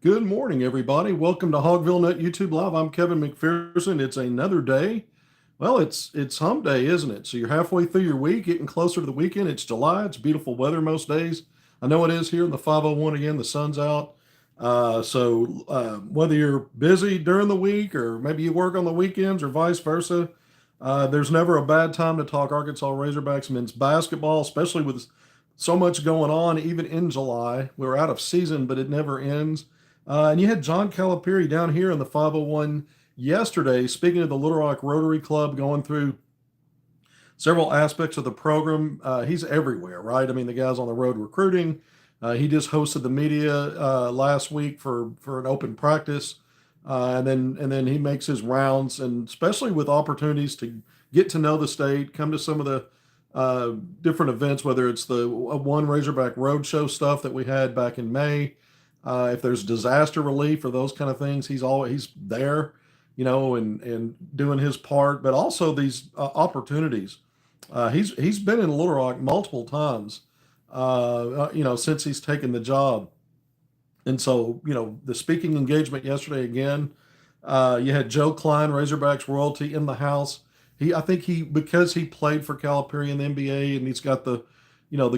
Good morning, everybody. Welcome to HogvilleNET YouTube Live. I'm Kevin McPherson. It's another day. Well, it's hump day, isn't it? So you're halfway through your week, getting closer to the weekend. It's July. It's beautiful weather most days. I know it is here in the 501 again. The sun's out. Whether you're busy during the week or maybe you work on the weekends or vice versa, there's never a bad time to talk Arkansas Razorbacks men's basketball, especially with so much going on, even in July. We're out of season, but it never ends. And you had John Calipari down here in the 501 yesterday, speaking of the Little Rock Rotary Club, going through several aspects of the program. He's everywhere, right? I mean, the guy's on the road recruiting. He just hosted the media last week for an open practice, and then he makes his rounds, and especially with opportunities to get to know the state, come to some of the different events, whether it's the One Razorback Roadshow stuff that we had back in May. If there's disaster relief or those kind of things, he's there, and doing his part. But also these opportunities. He's been in Little Rock multiple times, since he's taken the job. And so, the speaking engagement yesterday again, you had Joe Klein, Razorbacks royalty, in the house. I think because he played for Calipari in the NBA and he's got the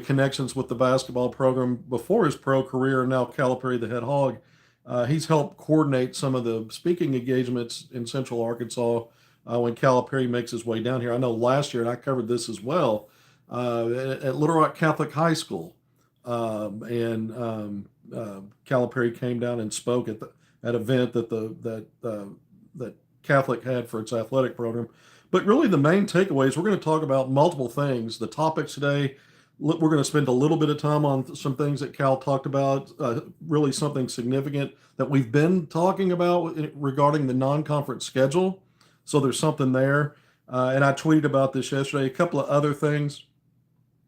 connections with the basketball program before his pro career, and now Calipari, the head hog. He's helped coordinate some of the speaking engagements in Central Arkansas when Calipari makes his way down here. I know last year, and I covered this as well, at Little Rock Catholic High School, and Calipari came down and spoke at that event that Catholic had for its athletic program. But really, the main takeaways, we're going to talk about multiple things. The topics today, we're going to spend a little bit of time on some things that Cal talked about, really something significant that we've been talking about regarding the non-conference schedule. So there's something there. And I tweeted about this yesterday, a couple of other things.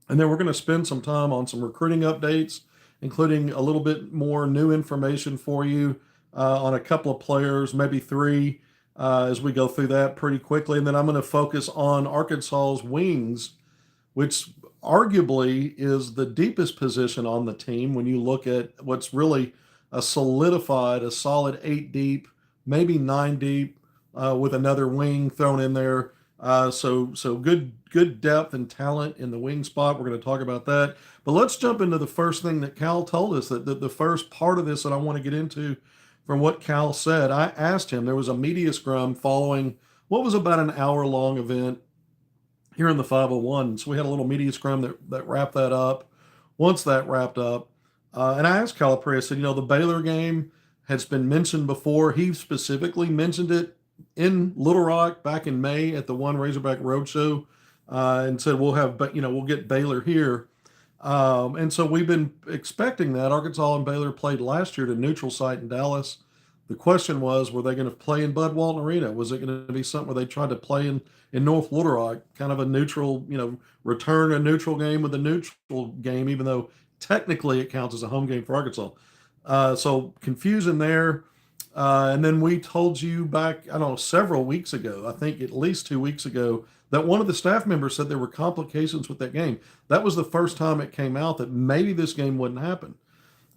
And then we're going to spend some time on some recruiting updates, including a little bit more new information for you on a couple of players, maybe three, as we go through that pretty quickly. And then I'm going to focus on Arkansas's wings, which arguably is the deepest position on the team when you look at what's really a solid 8 deep, maybe 9 deep, with another wing thrown in there. So good depth and talent in the wing spot. We're going to talk about that. But let's jump into the first thing that Cal told us, that the first part of this that I want to get into from what Cal said. I asked him, there was a media scrum following what was about an hour-long event here in the 501. So we had a little media scrum that wrapped that up. Once that wrapped up, and I asked Calipari, I said, the Baylor game has been mentioned before. He specifically mentioned it in Little Rock back in May at the One Razorback Roadshow, and said we'll get Baylor here. And so we've been expecting that. Arkansas and Baylor played last year at a neutral site in Dallas. The question was, were they going to play in Bud Walton Arena? Was it going to be something where they tried to play in North Little Rock, kind of a neutral, return a neutral game with a neutral game, even though technically it counts as a home game for Arkansas. So confusion there. And then we told you back, I don't know, several weeks ago, I think at least 2 weeks ago, that one of the staff members said there were complications with that game. That was the first time it came out that maybe this game wouldn't happen.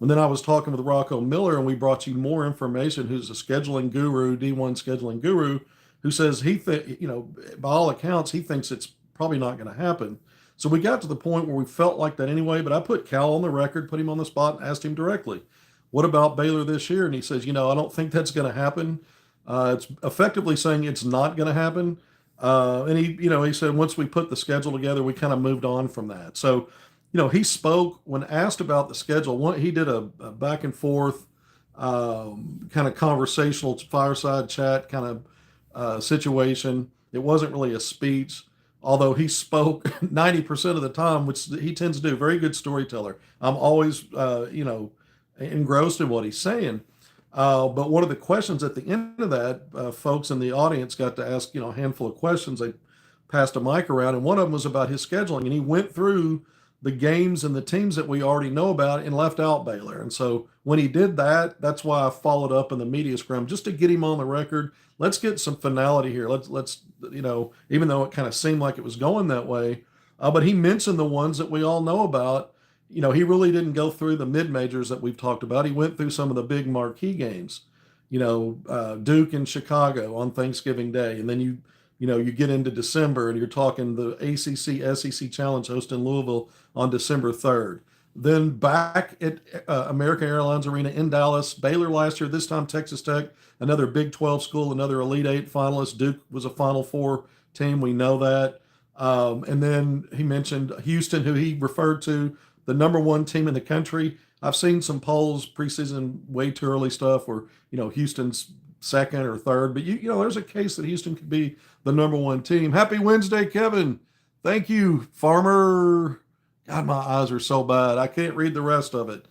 And then I was talking with Rocco Miller, and we brought you more information, who's a scheduling guru, D1 scheduling guru, who says by all accounts, he thinks it's probably not going to happen. So we got to the point where we felt like that anyway, but I put Cal on the record, put him on the spot, and asked him directly, what about Baylor this year? And he says, I don't think that's going to happen. It's effectively saying it's not going to happen. And he said, once we put the schedule together, we kind of moved on from that. So, he spoke when asked about the schedule. He did a back and forth kind of conversational fireside chat kind of situation. It wasn't really a speech, although he spoke 90% of the time, which he tends to do. Very good storyteller. I'm always, engrossed in what he's saying. But one of the questions at the end of that, folks in the audience got to ask, a handful of questions. They passed a mic around, and one of them was about his scheduling. And he went through the games and the teams that we already know about and left out Baylor. And so when he did that, that's why I followed up in the media scrum, just to get him on the record. Let's get some finality here. Let's even though it kind of seemed like it was going that way, but he mentioned the ones that we all know about, he really didn't go through the mid majors that we've talked about. He went through some of the big marquee games, Duke and Chicago on Thanksgiving Day, and then you get into December and you're talking the ACC SEC Challenge host in Louisville on December 3rd. Then back at American Airlines Arena in Dallas, Baylor last year, this time Texas Tech, another Big 12 school, another Elite Eight finalist. Duke was a Final Four team. We know that. And then he mentioned Houston, who he referred to the number one team in the country. I've seen some polls preseason, way too early stuff where Houston's second or third, but there's a case that Houston could be the number one team. Happy Wednesday, Kevin. Thank you, Farmer. God, my eyes are so bad. I can't read the rest of it.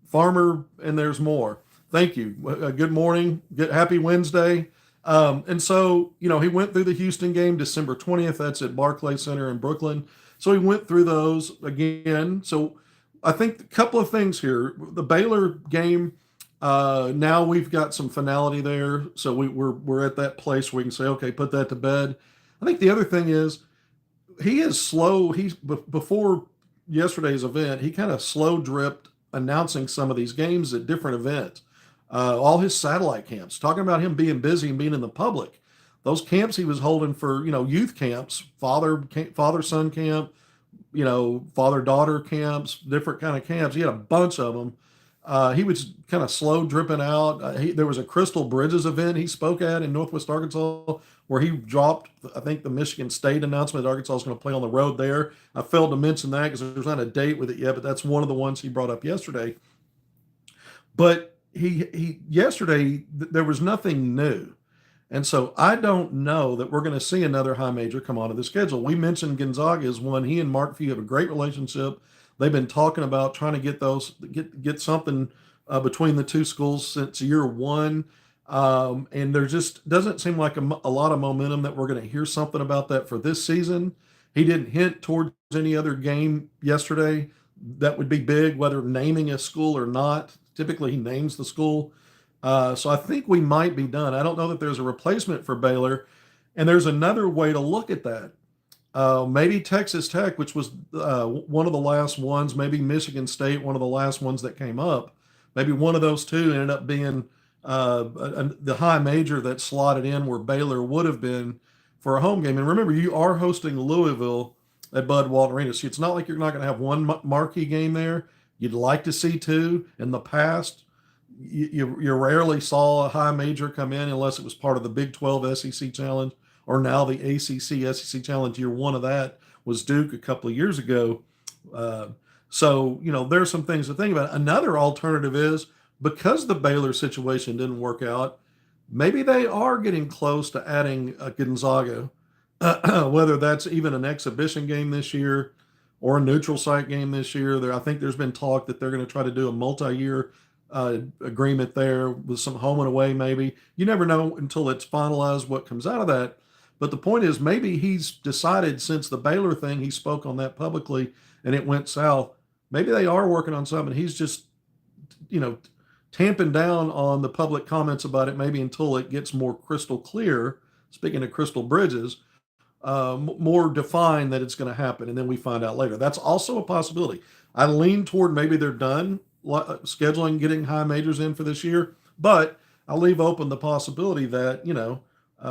Farmer, and there's more. Thank you. Good morning. Happy Wednesday. And so, he went through the Houston game December 20th. That's at Barclays Center in Brooklyn. So he went through those again. So I think a couple of things here. The Baylor game, now we've got some finality there. So we're at that place where we can say, okay, put that to bed. I think the other thing is he is slow. Before yesterday's event, he kind of slow dripped announcing some of these games at different events. All his satellite camps, talking about him being busy and being in the public. Those camps he was holding for, youth camps, father-son camp, father-daughter camps, different kind of camps. He had a bunch of them. He was kind of slow dripping out. There was a Crystal Bridges event he spoke at in Northwest Arkansas where he dropped, I think, the Michigan State announcement that Arkansas is going to play on the road there. I failed to mention that because there's not a date with it yet, but that's one of the ones he brought up yesterday. But he yesterday, there was nothing new. And so I don't know that we're going to see another high major come onto the schedule. We mentioned Gonzaga is one. He and Mark Few have a great relationship. They've been talking about trying to get something between the two schools since year one. And there just doesn't seem like a lot of momentum that we're going to hear something about that for this season. He didn't hint towards any other game yesterday that would be big, whether naming a school or not. Typically, he names the school. So I think we might be done. I don't know that there's a replacement for Baylor. And there's another way to look at that. Maybe Texas Tech, which was one of the last ones, maybe Michigan State, one of the last ones that came up. Maybe one of those two ended up being the high major that slotted in where Baylor would have been for a home game. And remember, you are hosting Louisville at Bud Walton Arena. So it's not like you're not going to have one marquee game there. You'd like to see two. In the past, you rarely saw a high major come in unless it was part of the Big 12 SEC Challenge, or now the ACC SEC Challenge. Year one of that was Duke a couple of years ago. So, there's some things to think about. Another alternative is, because the Baylor situation didn't work out, maybe they are getting close to adding a Gonzaga, whether that's even an exhibition game this year or a neutral site game this year. I think there's been talk that they're going to try to do a multi-year agreement there with some home and away maybe. You never know until it's finalized what comes out of that. But the point is, maybe he's decided since the Baylor thing, he spoke on that publicly and it went south. Maybe they are working on something. He's just, tamping down on the public comments about it, maybe until it gets more crystal clear. Speaking of crystal bridges, more defined that it's going to happen. And then we find out later. That's also a possibility. I lean toward maybe they're done scheduling, getting high majors in for this year, but I'll leave open the possibility that,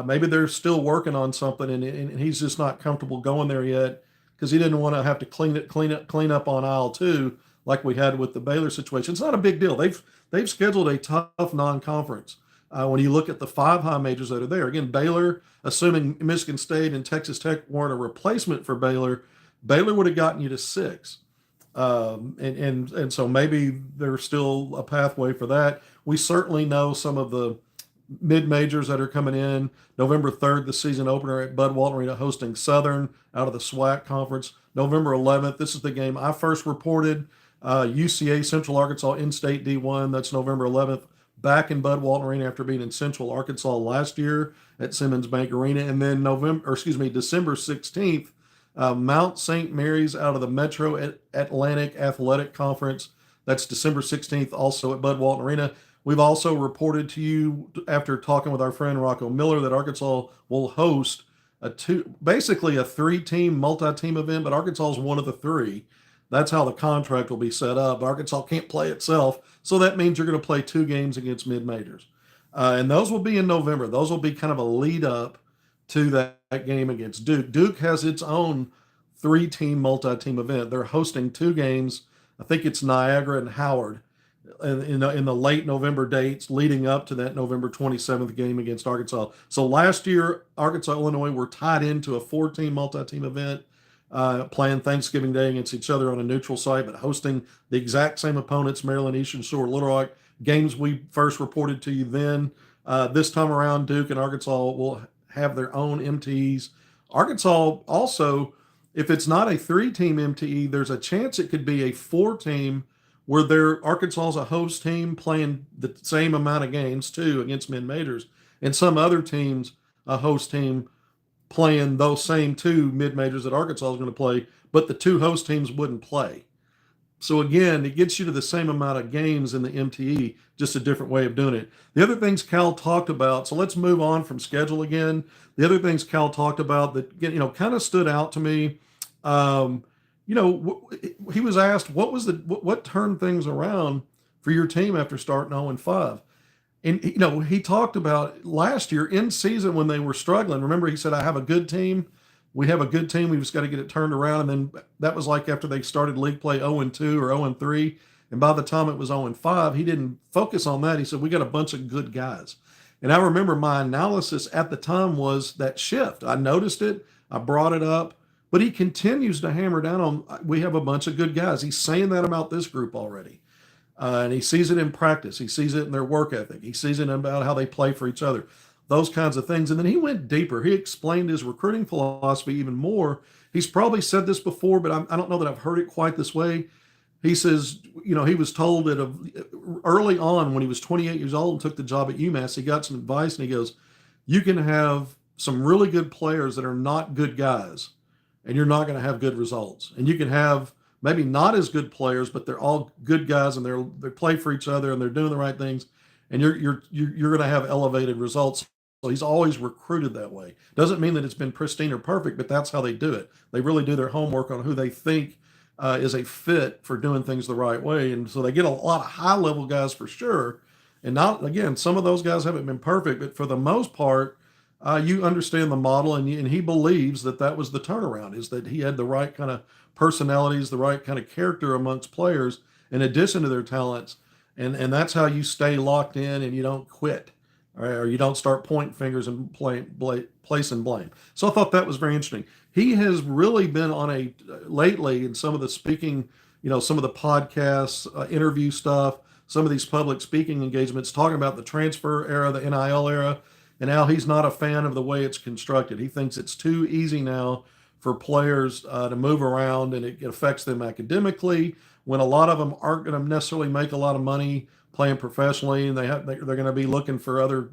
maybe they're still working on something and he's just not comfortable going there yet because he didn't want to have to clean up on aisle two like we had with the Baylor situation. It's not a big deal. They've scheduled a tough non-conference. When you look at the 5 high majors that are there, again, Baylor, assuming Michigan State and Texas Tech weren't a replacement for Baylor would have gotten you to 6. And so maybe there's still a pathway for that. We certainly know some of the mid-majors that are coming in. November 3rd, the season opener at Bud Walton Arena, hosting Southern out of the SWAC conference. November 11th, this is the game I first reported. UCA Central Arkansas in-state D1. That's November 11th, back in Bud Walton Arena after being in Central Arkansas last year at Simmons Bank Arena. And then December 16th, Mount St. Mary's out of the Metro Atlantic Athletic Conference. That's December 16th, also at Bud Walton Arena. We've also reported to you, after talking with our friend Rocco Miller, that Arkansas will host basically a 3-team, multi-team event, but Arkansas is one of the 3. That's how the contract will be set up. Arkansas can't play itself, so that means you're going to play 2 games against mid-majors, and those will be in November. Those will be kind of a lead up to that game against Duke. Duke has its own 3-team multi-team event. They're hosting 2 games. I think it's Niagara and Howard in the late November dates leading up to that November 27th game against Arkansas. So last year, Arkansas, Illinois were tied into a 4-team multi-team event, playing Thanksgiving Day against each other on a neutral site, but hosting the exact same opponents, Maryland, Eastern Shore, Little Rock, games we first reported to you then. This time around, Duke and Arkansas will have their own MTEs. Arkansas also, if it's not a 3-team MTE, there's a chance it could be a 4-team where Arkansas is a host team playing the same amount of games too against mid-majors, and some other teams a host team playing those same 2 mid-majors that Arkansas is going to play, but the 2 host teams wouldn't play. So again, it gets you to the same amount of games in the MTE, just a different way of doing it. The other things Cal talked about, so let's move on from schedule again. The other things Cal talked about that kind of stood out to me. He was asked what turned things around for your team after starting 0-5. And he talked about last year in season when they were struggling. Remember, he said, "I have a good team. We have a good team. We just got to get it turned around." And then that was like after they started league play 0-2 or 0-3. And by the time it was 0-5, he didn't focus on that. He said, "We got a bunch of good guys." And I remember my analysis at the time was that shift. I noticed it. I brought it up. But he continues to hammer down on, we have a bunch of good guys. He's saying that about this group already. And he sees it in practice. He sees it in their work ethic. He sees it about how they play for each other, those kinds of things. And then he went deeper. He explained his recruiting philosophy even more. He's probably said this before, but I don't know that I've heard it quite this way. He says, he was told that early on when he was 28 years old and took the job at UMass, he got some advice and he goes, "You can have some really good players that are not good guys, and you're not going to have good results. And you can have maybe not as good players, but they're all good guys and they play for each other and they're doing the right things, and you're going to have elevated results." So he's always recruited that way. Doesn't mean that it's been pristine or perfect, but that's how they do it. They really do their homework on who they think is a fit for doing things the right way, and so they get a lot of high level guys for sure. And not again, some of those guys haven't been perfect, but for the most part, you understand the model, and he believes that was the turnaround, is that he had the right kind of personalities, the right kind of character amongst players, in addition to their talents, and that's how you stay locked in and you don't quit, or you don't start pointing fingers and placing blame. So I thought that was very interesting. He has really been on lately in some of the speaking, some of the podcasts, interview stuff, some of these public speaking engagements, talking about the transfer era, the NIL era, and how he's not a fan of the way it's constructed. He thinks it's too easy now for players to move around, and it affects them academically when a lot of them aren't going to necessarily make a lot of money playing professionally, and they're going to be looking for other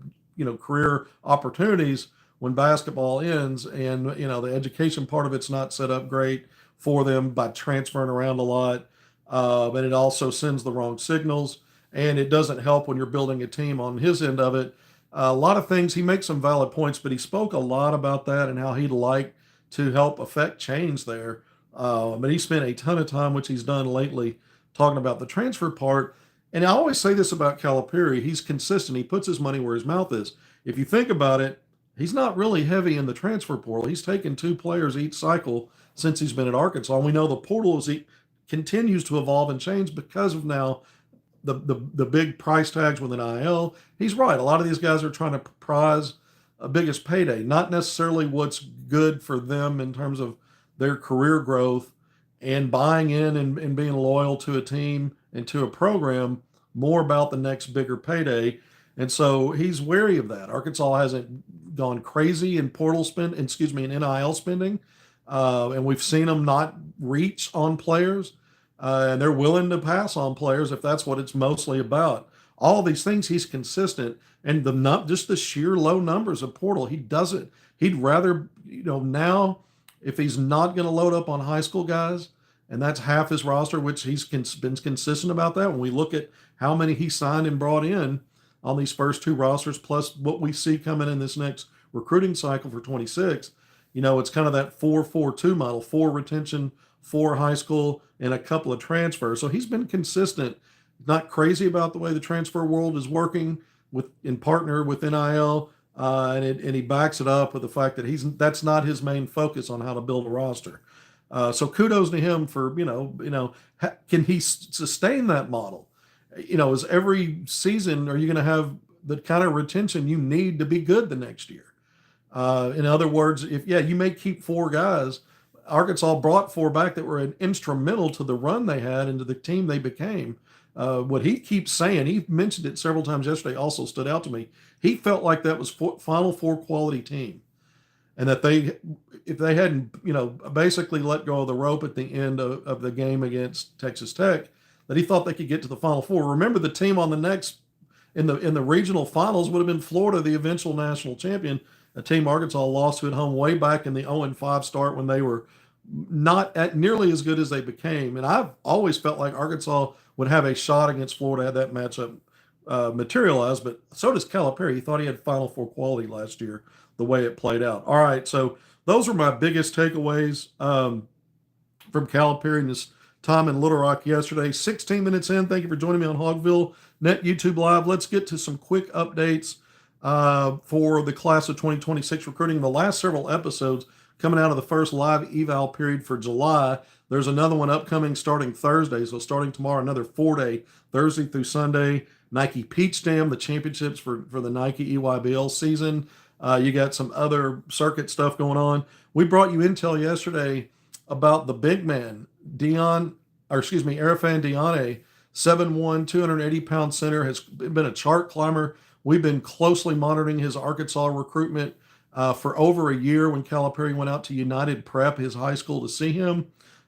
career opportunities when basketball ends, and the education part of it's not set up great for them by transferring around a lot, but it also sends the wrong signals, and it doesn't help when you're building a team on his end of it. A lot of things, he makes some valid points, but he spoke a lot about that and how he'd like to help affect change there. But he spent a ton of time, which he's done lately, talking about the transfer part. And I always say this about Calipari, he's consistent. He puts his money where his mouth is. If you think about it, he's not really heavy in the transfer portal. He's taken 2 players each cycle since he's been at Arkansas. And we know the portal continues to evolve and change because of now the big price tags with an NIL. He's right. A lot of these guys are trying to prize a biggest payday, not necessarily what's good for them in terms of their career growth and buying in and being loyal to a team and to a program, more about the next bigger payday. And so he's wary of that. Arkansas hasn't gone crazy in in NIL spending. And we've seen them not reach on players. And they're willing to pass on players if that's what it's mostly about. All these things, he's consistent, and just the sheer low numbers of portal, he doesn't. He'd rather, now if he's not going to load up on high school guys, and that's half his roster, which he's been consistent about that. When we look at how many he signed and brought in on these first 2 rosters, plus what we see coming in this next recruiting cycle for 26, it's kind of that 4-4-2 model: 4 retention, 4 high school, and a couple of transfers. So he's been consistent, not crazy about the way the transfer world is working with in partner with NIL, and he backs it up with the fact that that's not his main focus on how to build a roster. So kudos to him for can he sustain that model? Is every season are you going to have the kind of retention you need to be good the next year? In other words, if you may keep 4 guys. Arkansas brought 4 back that were instrumental to the run they had and to the team they became. What he keeps saying, he mentioned it several times yesterday, also stood out to me. He felt like that was Final Four quality team, and that if they hadn't, basically let go of the rope at the end of the game against Texas Tech, that he thought they could get to the Final Four. Remember, the team on the next in the regional finals would have been Florida, the eventual national champion, a team Arkansas lost to at home way back in the 0-5 start when they were not at nearly as good as they became. And I've always felt like Arkansas would have a shot against Florida had that matchup materialize, but so does Calipari. He thought he had Final Four quality last year, the way it played out. All right, so those are my biggest takeaways from Calipari and his time in Little Rock yesterday. 16 minutes in. Thank you for joining me on HogvilleNET YouTube Live. Let's get to some quick updates for the class of 2026 recruiting. The last several episodes coming out of the first live eval period for July. There's another one upcoming starting Thursday. So starting tomorrow, another 4-day, Thursday through Sunday, Nike Peach Jam, the championships for the Nike EYBL season. You got some other circuit stuff going on. We brought you intel yesterday about the big man, Arfan Diane, 7'1", 280-pound center, has been a chart climber. We've been closely monitoring his Arkansas recruitment for over a year when Calipari went out to United Prep, his high school, to see him.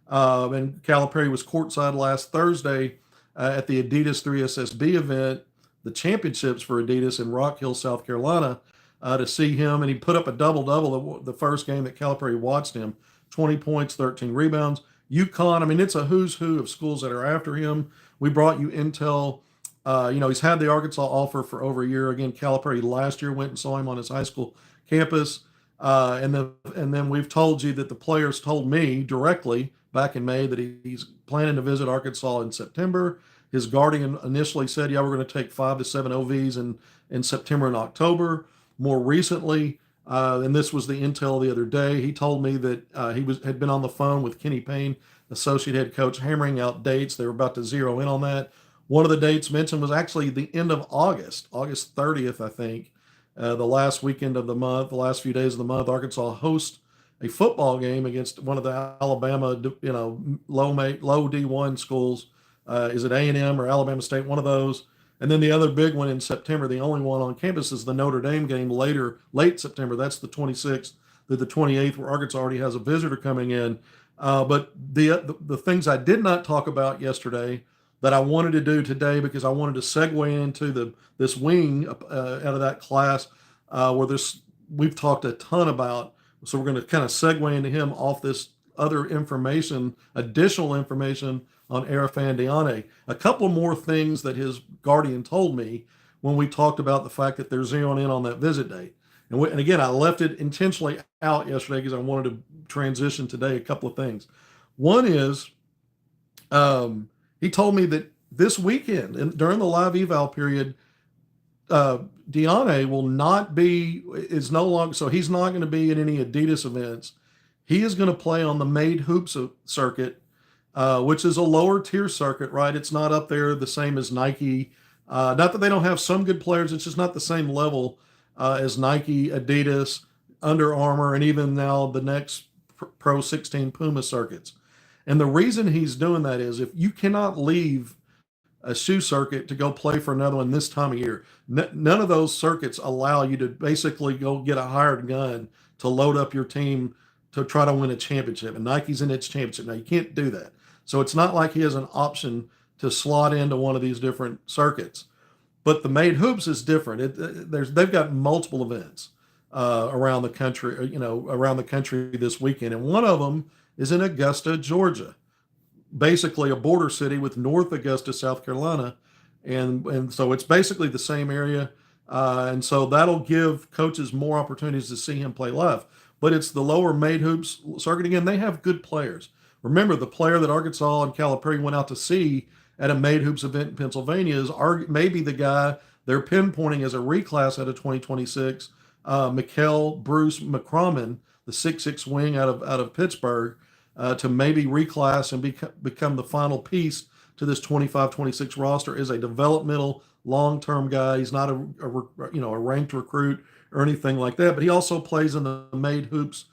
And Calipari was courtside last Thursday at the Adidas 3SSB event, the championships for Adidas in Rock Hill, South Carolina, to see him. And he put up a double-double the first game that Calipari watched him, 20 points, 13 rebounds. UConn, it's a who's who of schools that are after him. We brought you intel. He's had the Arkansas offer for over a year. Again, Calipari last year went and saw him on his high school campus. And then we've told you that the players told me directly back in May that he's planning to visit Arkansas in September. His guardian initially said, we're going to take 5 to 7 OVs in September and October. More recently, and this was the intel the other day, he told me that had been on the phone with Kenny Payne, associate head coach, hammering out dates. They were about to zero in on that. One of the dates mentioned was actually the end of August 30th, I think. The last weekend of the month, the last few days of the month, Arkansas hosts a football game against one of the Alabama, low D1 schools. Is it A&M or Alabama State? One of those. And then the other big one in September, the only one on campus, is the Notre Dame game late September. That's the 26th through the 28th, where Arkansas already has a visitor coming in. But the things I did not talk about yesterday that I wanted to do today, because I wanted to segue into this wing out of that class where we've talked a ton about. So we're going to kind of segue into him off this other information, additional information on Arfan Diane. A couple more things that his guardian told me when we talked about the fact that they're zeroing in on that visit date. And again, I left it intentionally out yesterday because I wanted to transition today a couple of things. One is he told me that this weekend, during the live eval period, Diane is no longer, so he's not going to be in any Adidas events. He is going to play on the Made Hoops circuit, which is a lower tier circuit, right? It's not up there the same as Nike. Not that they don't have some good players, it's just not the same level as Nike, Adidas, Under Armour, and even now the next Pro 16 Puma circuits. And the reason he's doing that is if you cannot leave a shoe circuit to go play for another one this time of year, none of those circuits allow you to basically go get a hired gun to load up your team to try to win a championship. And Nike's in its championship. Now, you can't do that. So it's not like he has an option to slot into one of these different circuits. But the Made Hoops is different. They've got multiple events around the country this weekend. And one of them is in Augusta, Georgia, basically a border city with North Augusta, South Carolina. And so it's basically the same area. And so that'll give coaches more opportunities to see him play live. But it's the lower Made Hoops circuit. Again, they have good players. Remember, the player that Arkansas and Calipari went out to see at a Made Hoops event in Pennsylvania is maybe the guy they're pinpointing as a reclass out of 2026, Mikel Bruce McCroman, the 6'6" wing out of Pittsburgh, to maybe reclass and become the final piece to this 25-26 roster. Is a developmental long-term guy. He's not a ranked recruit or anything like that, but he also plays in the Made Hoops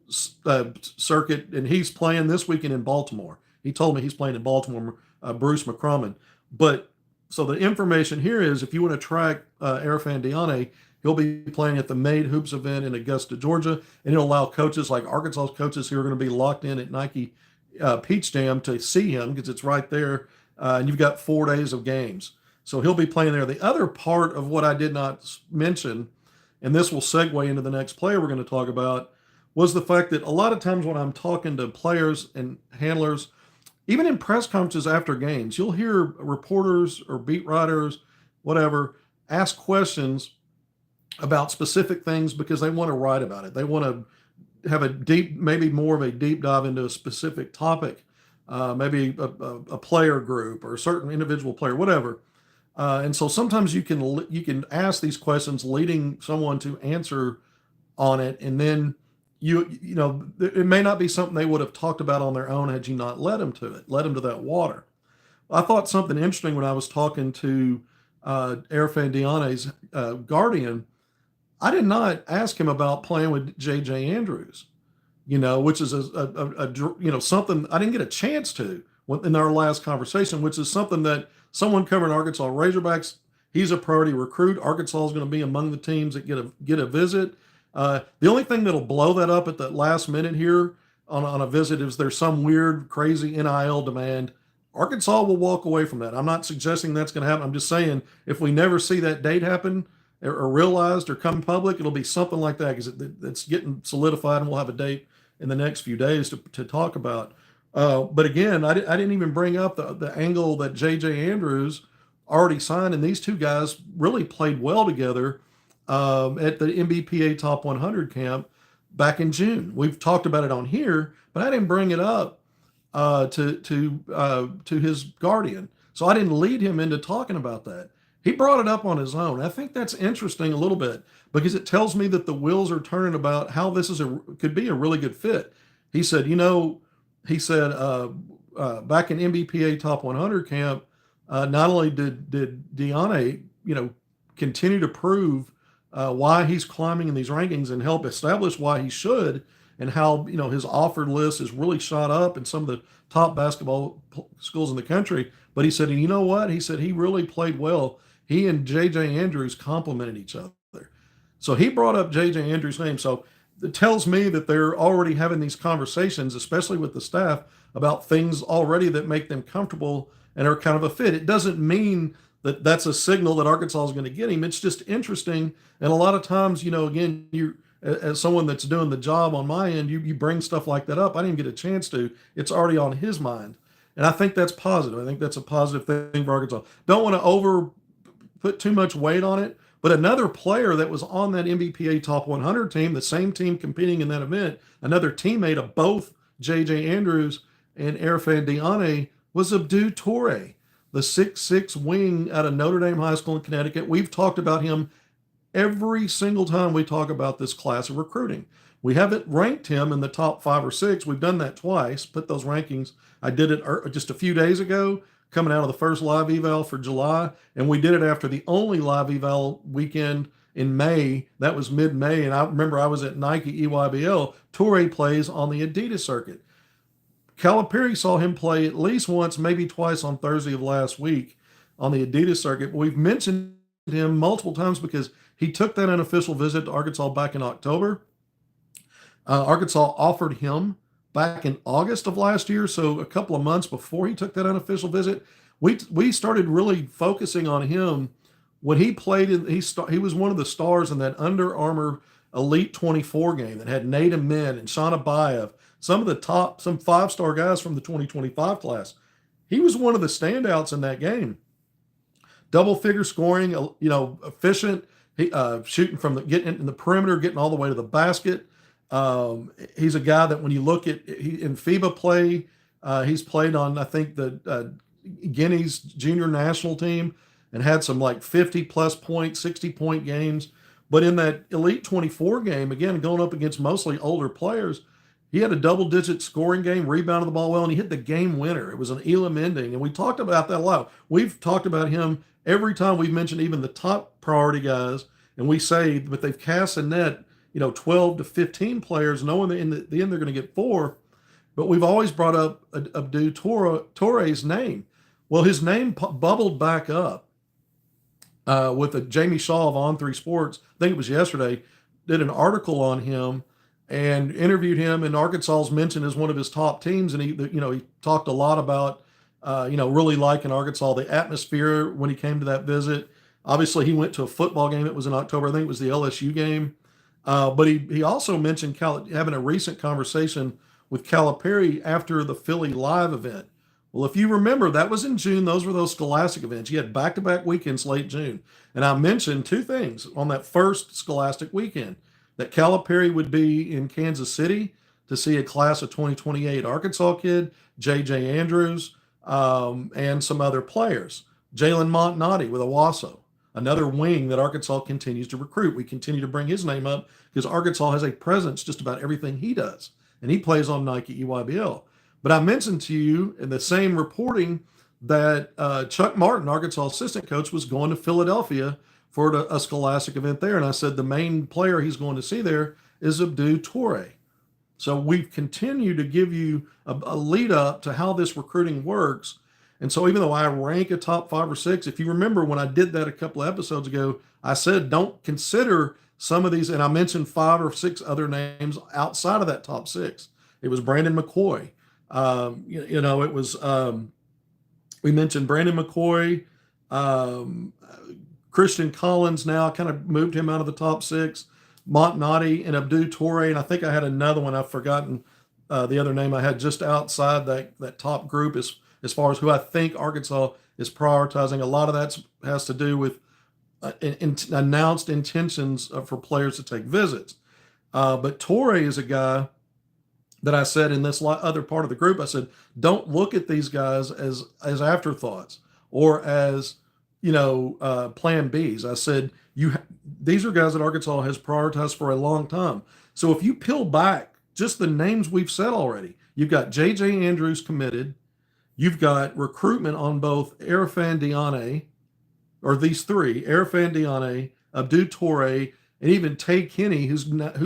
circuit, and he's playing this weekend in Baltimore. He told me he's playing in Baltimore, Bruce McCroman. But so the information here is, if you want to track Erfan Diane, he'll be playing at the Made Hoops event in Augusta, Georgia, and it'll allow coaches like Arkansas's coaches who are going to be locked in at Nike Peach Jam to see him because it's right there, and you've got 4 days of games. So he'll be playing there. The other part of what I did not mention, and this will segue into the next player we're going to talk about, was the fact that a lot of times when I'm talking to players and handlers, even in press conferences after games, you'll hear reporters or beat writers, whatever, ask questions about specific things because they want to write about it. They want to have maybe more of a deep dive into a specific topic, maybe a player group or a certain individual player, whatever. And so sometimes you can ask these questions leading someone to answer on it, and then it may not be something they would have talked about on their own had you not led them to that water. I thought something interesting when I was talking to Erfan Diane's guardian. I did not ask him about playing with J.J. Andrews, which is something I didn't get a chance to in our last conversation, which is something that someone covering Arkansas Razorbacks, he's a priority recruit. Arkansas is going to be among the teams that get a visit. The only thing that'll blow that up at the last minute here on a visit is there's some weird, crazy NIL demand. Arkansas will walk away from that. I'm not suggesting that's going to happen. I'm just saying if we never see that date happen or realized or come public, it'll be something like that because it's getting solidified, and we'll have a date in the next few days to talk about. But again, I didn't even bring up the angle that J.J. Andrews already signed, and these two guys really played well together at the MBPA Top 100 camp back in June. We've talked about it on here, but I didn't bring it up to his guardian. So I didn't lead him into talking about that. He brought it up on his own. I think that's interesting a little bit because it tells me that the wheels are turning about how this could be a really good fit. He said, back in MBPA Top 100 camp, not only did Diane, continue to prove why he's climbing in these rankings and help establish why he should, and how his offered list is really shot up in some of the top basketball schools in the country. But he said, and you know what? He said he really played well. He and J.J. Andrews complemented each other. So he brought up J.J. Andrews' name. So it tells me that they're already having these conversations, especially with the staff, about things already that make them comfortable and are kind of a fit. It doesn't mean that that's a signal that Arkansas is going to get him. It's just interesting. And a lot of times, again, you as someone that's doing the job on my end, you bring stuff like that up. I didn't get a chance to. It's already on his mind. And I think that's positive. I think that's a positive thing for Arkansas. Don't want to put too much weight on it. But another player that was on that MBPA Top 100 team, the same team competing in that event, another teammate of both J.J. Andrews and Erfan Diane, was Abdou Toure, the 6'6" wing out of Notre Dame High School in Connecticut. We've talked about him every single time we talk about this class of recruiting. We haven't ranked him in the top 5 or 6. We've done that twice, put those rankings. I did it just a few days ago, coming out of the first live eval for July, and we did it after the only live eval weekend in May. That was mid-May, and I remember I was at Nike EYBL. Toure plays on the Adidas circuit. Calipari saw him play at least once, maybe twice on Thursday of last week on the Adidas circuit. But we've mentioned him multiple times because he took that unofficial visit to Arkansas back in October. Arkansas offered him back in August of last year, so a couple of months before he took that unofficial visit. We started really focusing on him when he played. He was one of the stars in that Under Armour Elite 24 game that had Nate Amin and Shauna Bayev, some 5-star guys from the 2025 class. He was one of the standouts in that game. Double figure scoring, efficient, shooting from getting in the perimeter, getting all the way to the basket. He's a guy that when you look at in FIBA play, He's played on, I think, the Guinea's junior national team and had some like 50 plus point, 60-point games. But in that Elite 24 game, again, going up against mostly older players, he had a double digit scoring game, rebounded the ball well, and he hit the game winner. It was an Elam ending. And we talked about that a lot. We've talked about him every time we've mentioned even the top priority guys. And we say, but they've cast a net, 12 to 15 players, knowing that in the end they're going to get 4. But we've always brought up Abdou Touré's name. Well, his name bubbled back up with Jamie Shaw of On3 Sports. I think it was yesterday. Did an article on him and interviewed him. And Arkansas's mentioned as one of his top teams. And he talked a lot about really liking Arkansas, the atmosphere when he came to that visit. Obviously, he went to a football game. It was in October. I think it was the LSU game. But he also mentioned having a recent conversation with Calipari after the Philly Live event. Well, if you remember, that was in June. Those were those Scholastic events. You had back-to-back weekends late June. And I mentioned 2 things on that first Scholastic weekend, that Calipari would be in Kansas City to see a class of 2028 Arkansas kid, J.J. Andrews, and some other players. Jalen Montnati with Owasso, another wing that Arkansas continues to recruit. We continue to bring his name up because Arkansas has a presence just about everything he does. And he plays on Nike EYBL. But I mentioned to you in the same reporting that Chuck Martin, Arkansas assistant coach, was going to Philadelphia for a Scholastic event there. And I said the main player he's going to see there is Abdou Touré. So we've continued to give you a lead up to how this recruiting works. And so even though I rank a top 5 or 6, if you remember when I did that a couple of episodes ago, I said don't consider some of these, and I mentioned 5 or 6 other names outside of that top 6. It was Brandon McCoy. It was we mentioned Brandon McCoy, Christian Collins. Now I kind of moved him out of the top 6. Montnati and Abdou Touré, and I think I had another one. I've forgotten the other name I had just outside that top group as far as who I think Arkansas is prioritizing. A lot of that has to do with announced intentions for players to take visits. But Touré is a guy that I said in this other part of the group, I said, don't look at these guys as afterthoughts or as, plan Bs. I said, these are guys that Arkansas has prioritized for a long time. So if you peel back just the names we've said already, you've got J.J. Andrews committed. You've got recruitment on both Arafan Diane, or these 3, Arafan Diane, Abdou Touré, and even Tay Kenny, who's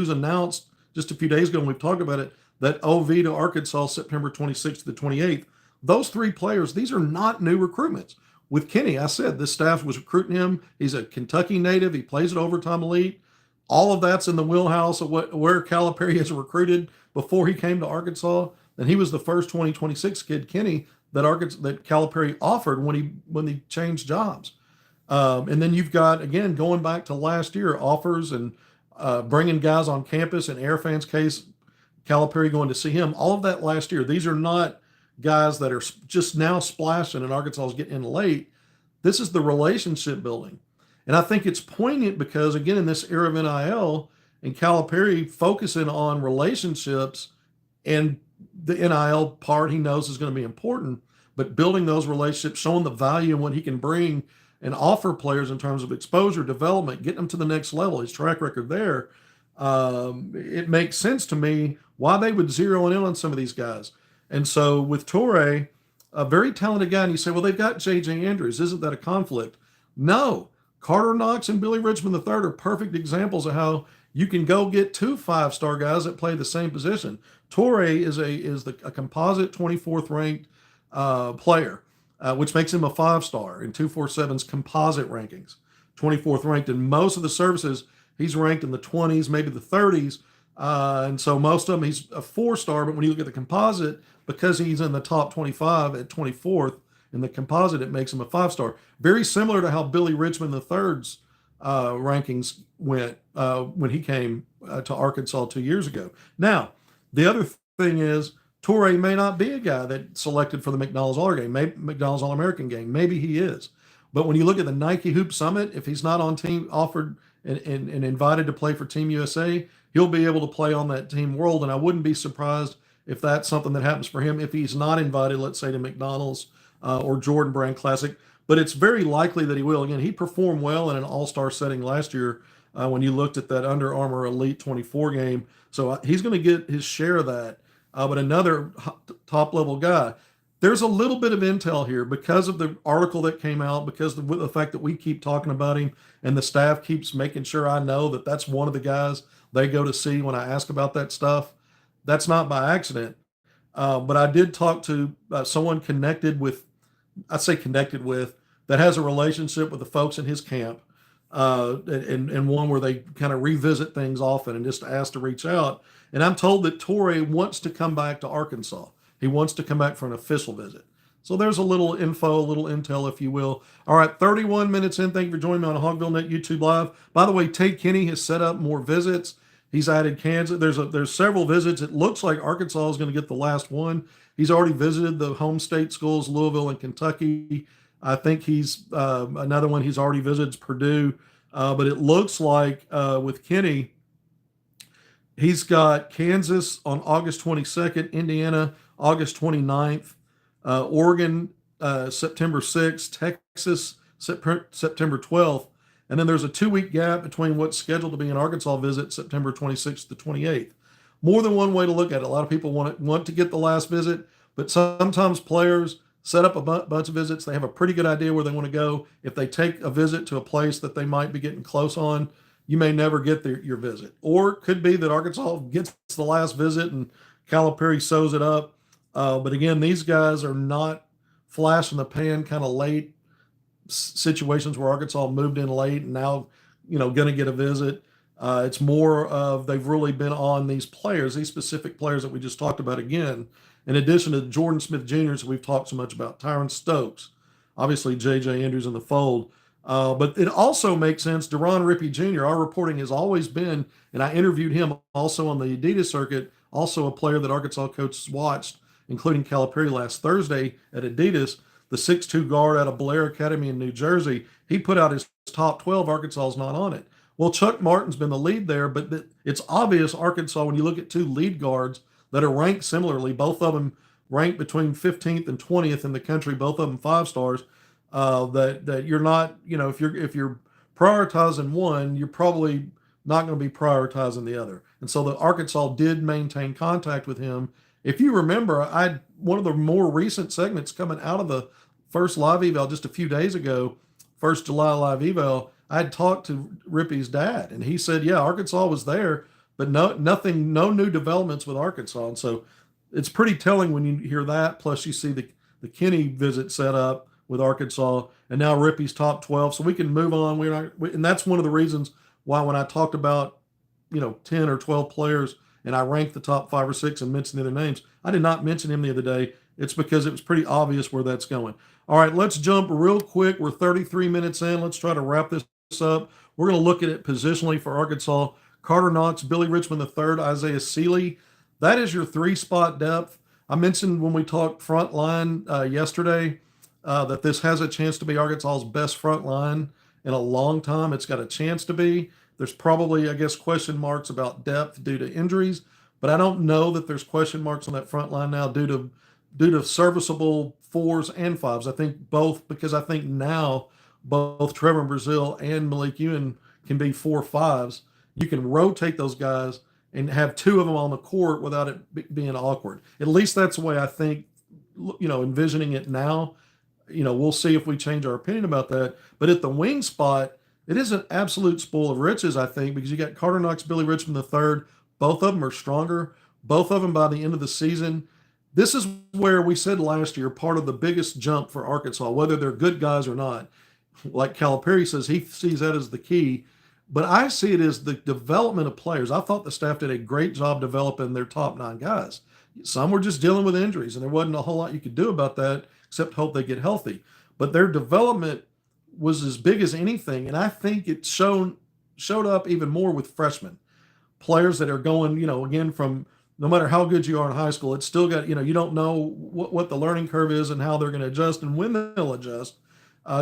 announced just a few days ago, and we've talked about it, that OV to Arkansas September 26th to the 28th. Those 3 players, these are not new recruitments. With Kenny, I said this staff was recruiting him. He's a Kentucky native. He plays at Overtime Elite. All of that's in the wheelhouse of where Calipari has recruited before he came to Arkansas. And he was the first 2026 kid, Kenny, that Calipari offered when he changed jobs. And then you've got, again, going back to last year, offers and bringing guys on campus. In Arafan's case, Calipari going to see him. All of that last year. These are not guys that are just now splashing and Arkansas is getting in late. This is the relationship building. And I think it's poignant because, again, in this era of NIL and Calipari focusing on relationships, and the NIL part he knows is going to be important, but building those relationships, showing the value and what he can bring and offer players in terms of exposure, development, getting them to the next level, his track record there, it makes sense to me why they would zero in on some of these guys. And so with Touré, a very talented guy, and you say, well, they've got J.J. Andrews. Isn't that a conflict? No. Carter Knox and Billy Richmond III are perfect examples of how you can go get 2 5-star guys that play the same position. Touré is a composite 24th ranked player, which makes him a 5-star in 247's composite rankings. 24th ranked in most of the services. He's ranked in the 20s, maybe the 30s. And so most of them, he's a 4-star. But when you look at the composite, because he's in the top 25 at 24th in the composite, it makes him a 5-star. Very similar to how Billy Richmond III's rankings went when he came to Arkansas 2 years ago. Now, the other thing is Touré may not be a guy that's selected for the McDonald's All-American game. Maybe he is. But when you look at the Nike Hoop Summit, if he's not on team offered and invited to play for Team USA, he'll be able to play on that Team World. And I wouldn't be surprised if that's something that happens for him. If he's not invited, let's say to McDonald's or Jordan Brand Classic, but it's very likely that he will. Again, he performed well in an all-star setting last year when you looked at that Under Armour Elite 24 game. So he's going to get his share of that. But another top-level guy. There's a little bit of intel here because of the article that came out, because of the fact that we keep talking about him and the staff keeps making sure I know that that's one of the guys they go to see when I ask about that stuff. That's not by accident. But I did talk to someone connected with, I'd say connected with, that has a relationship with the folks in his camp, and one where they kind of revisit things often and just ask to reach out. And I'm told that Torrey wants to come back to Arkansas. He wants to come back for an official visit. So there's a little info, a little intel, if you will. All right, 31 minutes in. Thank you for joining me on HogvilleNET YouTube Live. By the way, Tate Kenny has set up more visits. He's added Kansas. There's several visits. It looks like Arkansas is going to get the last one. He's already visited the home state schools, Louisville and Kentucky. I think he's another one he's already visited is Purdue. But it looks like with Kenny, he's got Kansas on August 22nd, Indiana August 29th, Oregon September 6th, Texas September 12th, and then there's a 2-week gap between what's scheduled to be an Arkansas visit, September 26th to 28th. More than one way to look at it. A lot of people want to get the last visit, but sometimes players set up a bunch of visits. They have a pretty good idea where they want to go. If they take a visit to a place that they might be getting close on, you may never get your visit. Or it could be that Arkansas gets the last visit and Calipari sews it up. But again, these guys are not flash in the pan kind of late situations where Arkansas moved in late and now, going to get a visit. It's more of they've really been on these players, these specific players that we just talked about again, in addition to Jordan Smith Jr.'s we've talked so much about, Tyron Stokes, obviously J.J. Andrews in the fold. But it also makes sense. Deron Rippey Jr., our reporting has always been, and I interviewed him also on the Adidas circuit, also a player that Arkansas coaches watched, including Calipari last Thursday at Adidas, the 6'2 guard out of Blair Academy in New Jersey. He put out his top 12. Arkansas is not on it. Well, Chuck Martin's been the lead there, but it's obvious Arkansas, when you look at two lead guards that are ranked similarly, both of them ranked between 15th and 20th in the country, both of them 5 stars, that you're not, if you're prioritizing one, you're probably not going to be prioritizing the other. And so the Arkansas did maintain contact with him. If you remember, one of the more recent segments coming out of the first live eval just a few days ago, first July live eval, I had talked to Rippey's dad, and he said, yeah, Arkansas was there, but no new developments with Arkansas. And so it's pretty telling when you hear that. Plus you see the Kenny visit set up with Arkansas, and now Rippey's top 12. So we can move on. And that's one of the reasons why when I talked about, 10 or 12 players and I ranked the top 5 or 6 and mentioned the other names, I did not mention him the other day. It's because it was pretty obvious where that's going. All right, let's jump real quick. We're 33 minutes in. Let's try to wrap this up. We're going to look at it positionally for Arkansas. Carter Knox, Billy Richmond III, Isaiah Seeley. That is your 3-spot depth. I mentioned when we talked front line yesterday that this has a chance to be Arkansas's best front line in a long time. It's got a chance to be. There's probably, I guess, question marks about depth due to injuries, but I don't know that there's question marks on that front line now due to serviceable 4s and 5s. I think both, because I think now both Trevor Brazile and Malik Ewan can be 4-5s. You can rotate those guys and have 2 of them on the court without it being awkward. At least that's the way I think, envisioning it now. We'll see if we change our opinion about that. But at the wing spot, it is an absolute spoil of riches, I think, because you got Carter Knox, Billy Richmond III. Both of them are stronger. Both of them by the end of the season. This is where we said last year, part of the biggest jump for Arkansas, whether they're good guys or not. Like Calipari says, he sees that as the key. But I see it as the development of players. I thought the staff did a great job developing their top 9 guys. Some were just dealing with injuries, and there wasn't a whole lot you could do about that except hope they get healthy. But their development was as big as anything, and I think it showed up even more with freshmen. Players that are going, again, from no matter how good you are in high school, it's still got, you don't know what the learning curve is and how they're going to adjust and when they'll adjust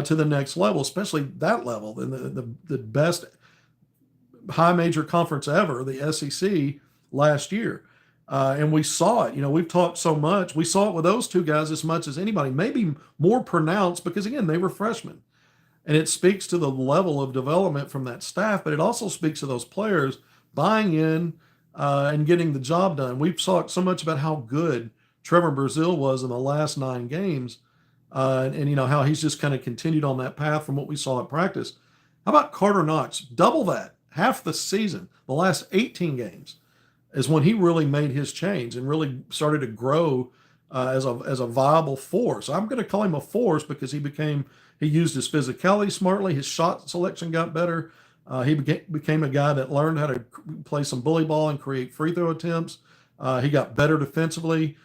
to the next level, especially that level. And the best high major conference ever, the SEC, last year. And we saw it. We've talked so much. We saw it with those two guys as much as anybody, maybe more pronounced because, again, they were freshmen. And it speaks to the level of development from that staff, but it also speaks to those players buying in and getting the job done. We've talked so much about how good Trevor Brazile was in the last 9 games, and how he's just kind of continued on that path from what we saw at practice. How about Carter Knox? Double that, half the season, the last 18 games is when he really made his change and really started to grow as a viable force. I'm going to call him a force because he used his physicality smartly. His shot selection got better. He became a guy that learned how to play some bully ball and create free throw attempts. He got better defensively.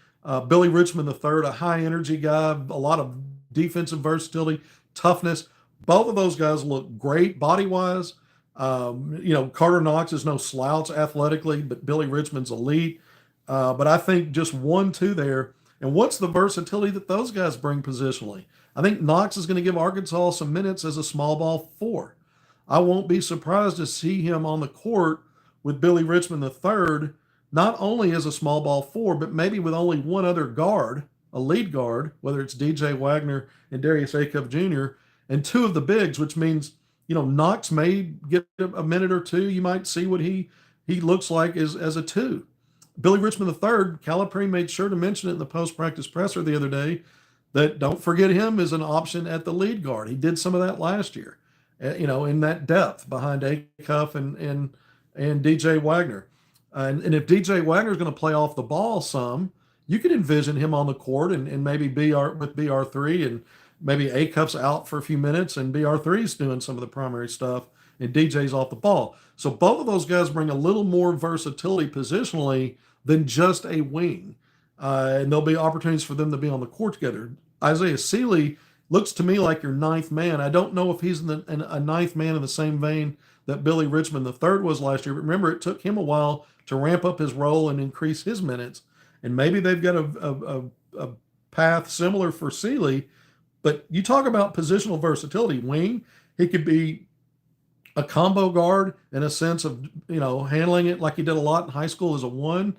Billy Richmond III, a high energy guy, a lot of defensive versatility, toughness. Both of those guys look great body wise. Carter Knox is no slouch athletically, but Billy Richmond's elite. But I think just 1-2 there. And what's the versatility that those guys bring positionally? I think Knox is going to give Arkansas some minutes as a small ball 4. I won't be surprised to see him on the court with Billy Richmond III, not only as a small ball 4, but maybe with only one other guard, a lead guard, whether it's DJ Wagner and Darius Acuff Jr., and 2 of the bigs, which means Knox may get a minute or 2. You might see what he looks like as a 2. Billy Richmond III, Calipari made sure to mention it in the post-practice presser the other day that don't forget him as an option at the lead guard. He did some of that last year, in that depth behind Acuff and DJ Wagner. And if DJ Wagner is going to play off the ball some, you could envision him on the court and maybe with BR3, and maybe Acuff's out for a few minutes and BR3's doing some of the primary stuff and DJ's off the ball. So both of those guys bring a little more versatility positionally than just a wing. And there'll be opportunities for them to be on the court together. Isaiah Sealy looks to me like your 9th man. I don't know if he's a 9th man in the same vein that Billy Richmond III was last year. But remember, it took him a while to ramp up his role and increase his minutes. And maybe they've got a path similar for Sealy. But you talk about positional versatility. Wing, he could be a combo guard in a sense of, handling it like he did a lot in high school as a 1.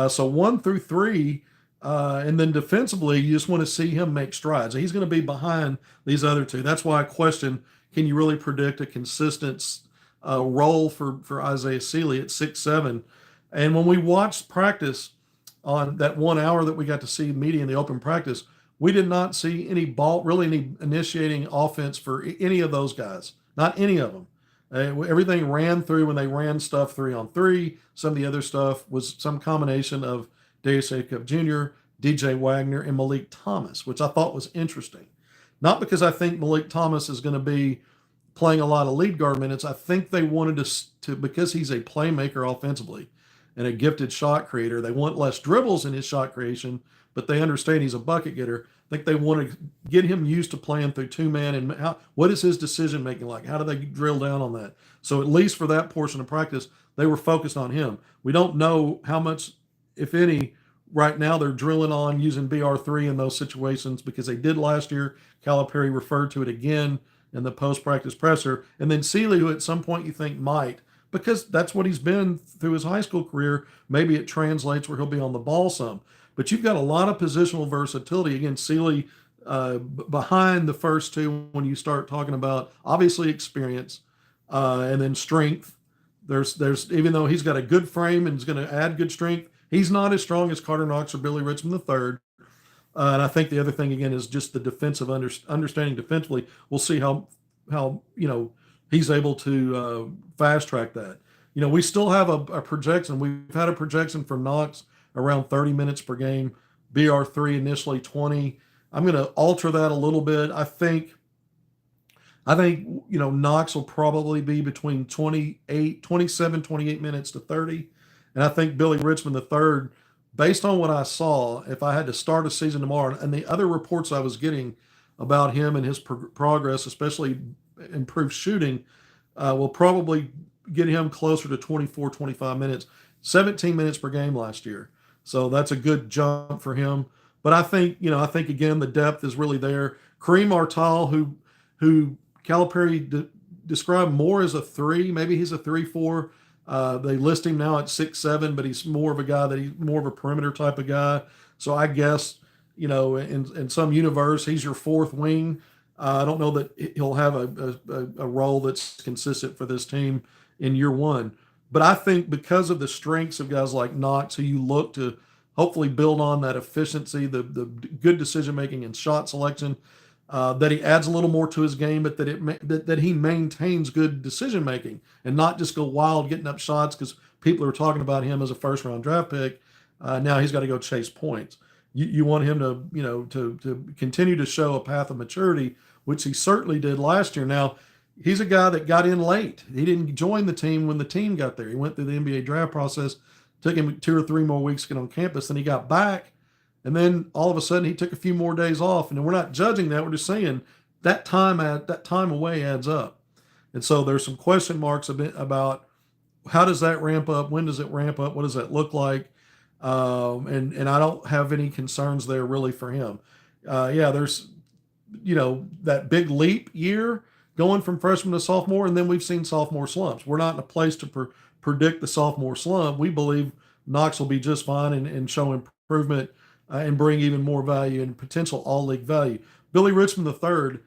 So 1 through 3. And then defensively, you just want to see him make strides. He's going to be behind these other 2. That's why I question, can you really predict a consistent role for Isaiah Sealy at 6'7"? And when we watched practice on that 1 hour that we got to see media in the open practice, we did not see any initiating offense for any of those guys. Not any of them. Everything ran through when they ran stuff 3-on-3. Some of the other stuff was some combination of Darius Acuff Jr., DJ Wagner, and Malik Thomas, which I thought was interesting. Not because I think Malik Thomas is going to be playing a lot of lead guard minutes. I think they wanted to because he's a playmaker offensively and a gifted shot creator. They want less dribbles in his shot creation, but they understand he's a bucket getter. I think they want to get him used to playing through 2-man and what is his decision making like? How do they drill down on that? So at least for that portion of practice, they were focused on him. We don't know how much, if any, right now they're drilling on using BR3 in those situations because they did last year. Calipari referred to it again in the post-practice presser. And then Sealy, who at some point you think might, because that's what he's been through his high school career, maybe it translates where he'll be on the ball some. But you've got a lot of positional versatility. Again, Sealy behind the first 2 when you start talking about obviously experience and then strength. There's even though he's got a good frame and is going to add good strength, he's not as strong as Carter Knox or Billy Richmond III. And I think the other thing again is just the defensive understanding defensively. We'll see how he's able to fast track that. We still have a projection. We've had a projection for Knox around 30 minutes per game, BR3 initially 20. I'm going to alter that a little bit. I think Knox will probably be between 27, 28 minutes to 30. And I think Billy Richmond III, based on what I saw, if I had to start a season tomorrow, and the other reports I was getting about him and his progress, especially improved shooting, will probably get him closer to 24, 25 minutes, 17 minutes per game last year. So that's a good jump for him. But I think again, the depth is really there. Kareem Artal, who Calipari described more as a 3, maybe he's a 3-4. They list him now at 6'7", but he's more of a guy that he's more of a perimeter type of guy. So I guess, in some universe, he's your fourth wing. I don't know that he'll have a role that's consistent for this team in year one. But I think because of the strengths of guys like Knox, who you look to hopefully build on that efficiency, the good decision making and shot selection, that he adds a little more to his game, but that he maintains good decision making and not just go wild getting up shots because people are talking about him as a first round draft pick. Now he's got to go chase points. You want him to to continue to show a path of maturity, which he certainly did last year. Now he's a guy that got in late. He didn't join the team when the team got there. He went through the NBA draft process. Took him 2 or 3 more weeks to get on campus. Then he got back, and then all of a sudden he took a few more days off. And we're not judging that. We're just saying that time away adds up. And so there's some question marks about how does that ramp up? When does it ramp up? What does that look like? And I don't have any concerns there really for him. Yeah, there's that big leap year going from freshman to sophomore, and then we've seen sophomore slumps. We're not in a place to predict the sophomore slump. We believe Knox will be just fine and show improvement and bring even more value and potential all-league value. Billy Richmond III,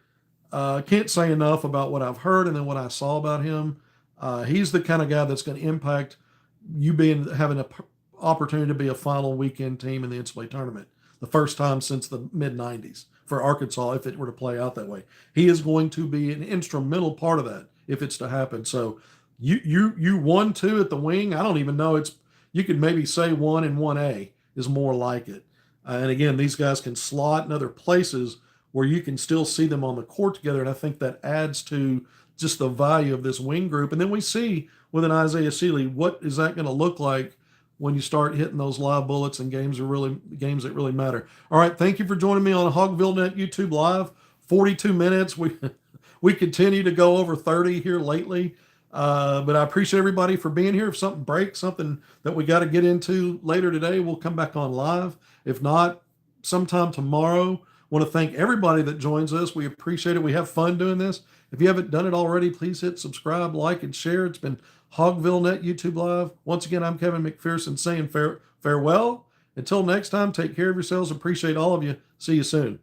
can't say enough about what I've heard and then what I saw about him. He's the kind of guy that's going to impact you having an opportunity to be a final weekend team in the NCAA tournament, the first time since the mid-'90s for Arkansas, if it were to play out that way. He is going to be an instrumental part of that if it's to happen. So you 1-2 at the wing. I don't even know. You could maybe say 1 and 1A is more like it. And again, these guys can slot in other places where you can still see them on the court together. And I think that adds to just the value of this wing group. And then we see with an Isaiah Seeley, what is that going to look like when you start hitting those live bullets and games that really matter. All right, thank you for joining me on HogvilleNET YouTube Live. 42 minutes. We continue to go over 30 here lately. But I appreciate everybody for being here. If something breaks, something that we got to get into later today, we'll come back on live. If not, sometime tomorrow. Want to thank everybody that joins us. We appreciate it. We have fun doing this. If you haven't done it already, please hit subscribe, like, and share. It's been HogvilleNET YouTube Live. Once again, I'm Kevin McPherson saying farewell. Until next time, take care of yourselves. Appreciate all of you. See you soon.